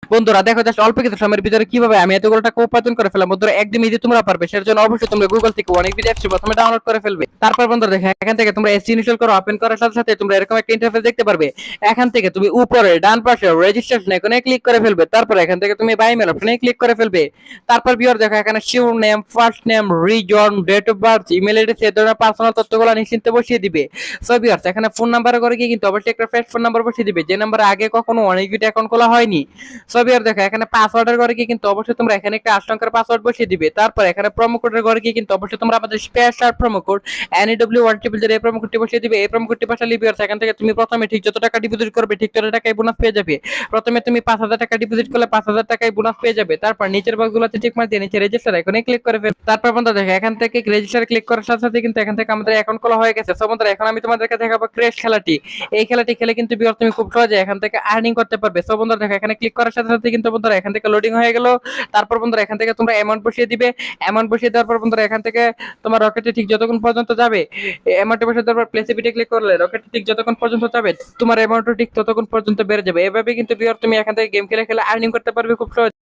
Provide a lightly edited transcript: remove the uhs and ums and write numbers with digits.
বন্ধুরা দেখো জাস্ট অল্প কিছু সময়ের ভিতরে কিভাবে আমি এতগুলো টাকা উপার্জন করে ফেলাম। বন্ধুরা একদম ইজি তোমরা পারবে, সেটার জন্য অবশ্যই তোমরা গুগল থেকে অনেক ভিডিও অ্যাপস প্রথমে ডাউনলোড করে ফেলবে। তারপর বন্ধুরা দেখো এখান থেকে তোমরা এসি ইনস্টল করো, ওপেন করার সাথে সাথে তোমরা এরকম একটা ইন্টারফেস দেখতে পারবে। এখান থেকে তুমি উপরে ডান পাশে রেজিস্ট্রেশন এখানে ক্লিক করে ফেলবে। তারপর এখান থেকে তুমি বাই মেল অপশনে ক্লিক করে ফেলবে। তারপর ভিউয়ার দেখো এখানে surname, first name, reason, date of birth, email address এই ধরনের পার্সোনাল তথ্যগুলো নিশ্চিন্তে বসিয়ে দিবে। সো ভিউয়ার্স এখানে ফোন নাম্বারে করে গিয়ে কিন্তু অবশ্যই একটা ফ্রেশ ফোন নাম্বার বসিয়ে দিবে, যে নাম্বারে আগে কখনো অনেক ভিডিও অ্যাকাউন্ট খোলা হয়নি। সো ভিউয়ার দেখো এখানে পাসওয়ার্ডের ঘরে গিয়ে কিন্তু অবশ্যই তোমরা এখানে একটা 8 সংখ্যার পাসওয়ার্ড বসিয়ে দিবে। তারপর এখানে প্রোমো কোডের ঘরে গিয়ে কিন্তু অবশ্যই তোমরা আমাদের স্পেশাল প্রোমো কোড NEW1 এই প্রোমো কোডটি বসিয়ে দিবে। এই প্রোমো কোডটি বসালে ভিউয়ার্স এখান থেকে তুমি প্রথমে ঠিক যত টাকা ডিপোজিট করবে ঠিক তত টাকাই বোনাস পেয়ে যাবে। প্রথমে তুমি 5000 টাকা ডিপোজিট করলে 5000 টাকাই বোনাস পেয়ে যাবে। তারপর নিচের বক্সগুলোতে টিক মার দিয়ে নিচে রেজিস্টার আইকনে ক্লিক করে ফেল। তারপর বন্ধুরা দেখো এখান থেকে রেজিস্টার ক্লিক করার সাথে সাথে কিন্তু এখান থেকে আমাদের অ্যাকাউন্ট খোলা হয়ে গেছে। সো বন্ধুরা এখন আমি তোমাদেরকে দেখাবো ক্র্যাশ খেলাটি। এই খেলাটি খেলে কিন্তু ভিউয়ার্স তুমি খুব সহজে এখান থেকে আর্নিং করতে পারবে। সো বন্ধুরা দেখো এখানে ক্লিক করার সাথে সাথে কিন্তু বন্ধুরা এখান থেকে লোডিং হয়ে গেল। তারপর বন্ধুরা এখান থেকে তোমরা অ্যামাউন্ট বসিয়ে দিবে। অ্যামাউন্ট বসিয়ে দেওয়ার পর বন্ধুরা এখান থেকে তোমার রকেটে ঠিক যতক্ষণ পর্যন্ত যাবে, অ্যামাউন্ট বসিয়ে দেওয়ার পর প্লেসে বিটে ক্লিক করলে রকেটে ঠিক যতক্ষণ পর্যন্ত যাবে তোমার অ্যামাউন্ট ঠিক ততক্ষণ পর্যন্ত বেড়ে যাবে। এভাবে কিন্তু ভিউয়ার তুমি এখান থেকে গেম খেলে খেলে আর্নিং করতে পারবে খুব সহজ।